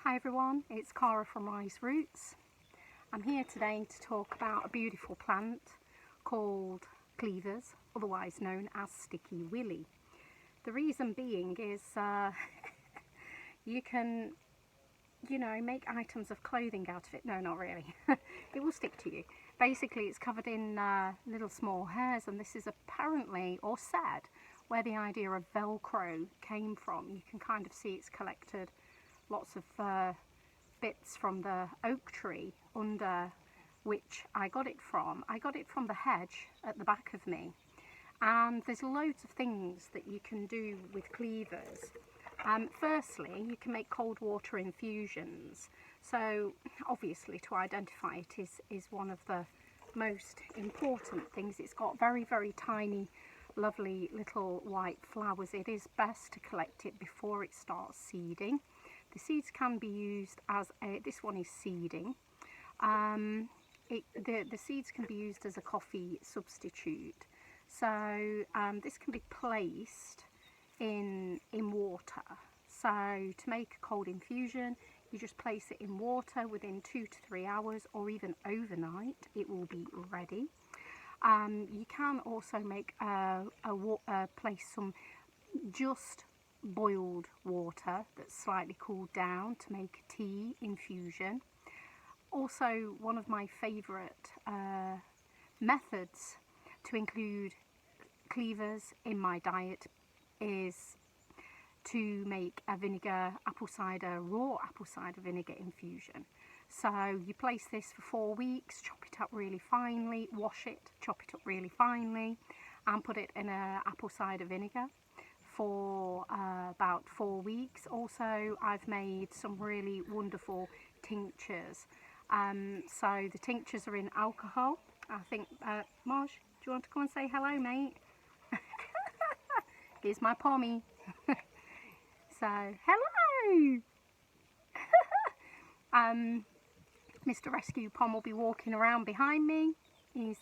Hi everyone, it's Cara from wiseroots. I'm here today to talk about a beautiful plant called Cleavers, otherwise known as Sticky Willy. The reason being is you can, make items of clothing out of it. No, not really. It will stick to you. Basically, it's covered in little small hairs, and this is apparently, or said, where the idea of Velcro came from. You can kind of see it's collected lots of bits from the oak tree under which I got it from. I got it from the hedge at the back of me, and there's loads of things that you can do with cleavers. Firstly, you can make cold water infusions. So obviously, to identify it is one of the most important things. It's got very, very tiny, lovely little white flowers. It is best to collect it before it starts seeding. The seeds can be used as this one is seeding. The seeds can be used as a coffee substitute. So this can be placed in water. So to make a cold infusion, you just place it in water within 2 to 3 hours, or even overnight, it will be ready. You can also make place some just boiled water that's slightly cooled down to make a tea infusion. Also, one of my favourite methods to include cleavers in my diet is to make a vinegar raw apple cider vinegar infusion. So you place this for 4 weeks, chop it up really finely, wash it, chop it up really finely, and put it in a apple cider vinegar for about 4 weeks. Also, I've made some really wonderful tinctures. So the tinctures are in alcohol. I think, Marge, do you want to come and say hello, mate? Here's my pommy. So, hello! Mr. Rescue Pom will be walking around behind me. He's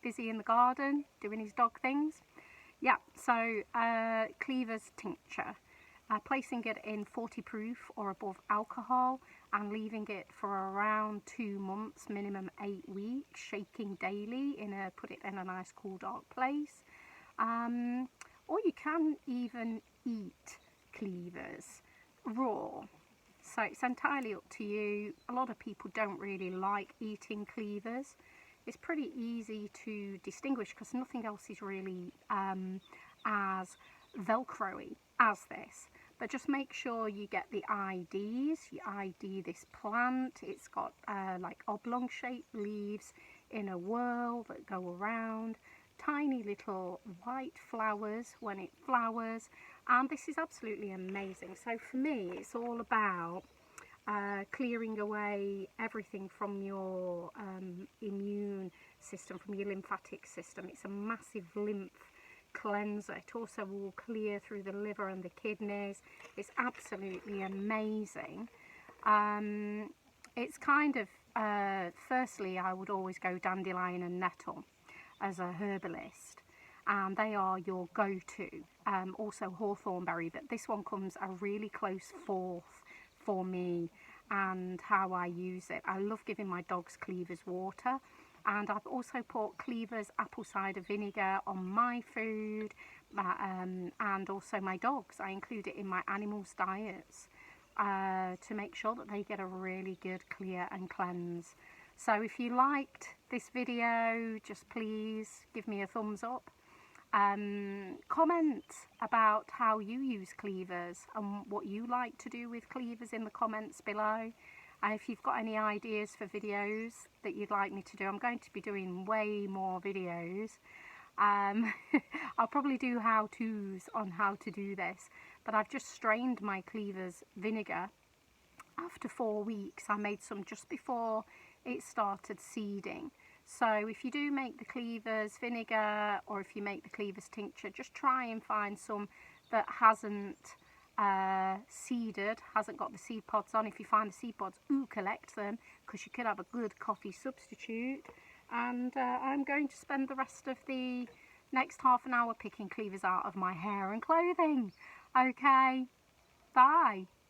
busy in the garden doing his dog things. Yeah, so Cleavers tincture. Placing it in 40 proof or above alcohol and leaving it for around 2 months, minimum 8 weeks, shaking daily, put it in a nice cool dark place. Or you can even eat cleavers raw. So it's entirely up to you. A lot of people don't really like eating cleavers. It's pretty easy to distinguish because nothing else is really as Velcro-y as this. But just make sure you get the IDs. You ID this plant. It's got like oblong shaped leaves in a whirl that go around. Tiny little white flowers when it flowers. And this is absolutely amazing. So for me, it's all about clearing away everything from your immune system, from your lymphatic system. It's a massive lymph cleanser. It also will clear through the liver and the kidneys. It's absolutely amazing. It's kind of, firstly, I would always go dandelion and nettle as a herbalist, and they are your go-to. Also hawthornberry, but this one comes a really close fourth for me and how I use it. I love giving my dogs Cleavers water, and I've also put Cleavers apple cider vinegar on my food and also my dogs. I include it in my animals' diets to make sure that they get a really good clear and cleanse. So if you liked this video, just please give me a thumbs up. Comment about how you use cleavers and what you like to do with cleavers in the comments below. And if you've got any ideas for videos that you'd like me to do, I'm going to be doing way more videos. I'll probably do how-tos on how to do this, but I've just strained my cleavers vinegar after 4 weeks. I made some just before it started seeding. So if you do make the cleavers vinegar, or if you make the cleavers tincture, just try and find some that hasn't seeded, hasn't got the seed pods on. If you find the seed pods, collect them, because you could have a good coffee substitute. And I'm going to spend the rest of the next half an hour picking cleavers out of my hair and clothing. Okay, bye.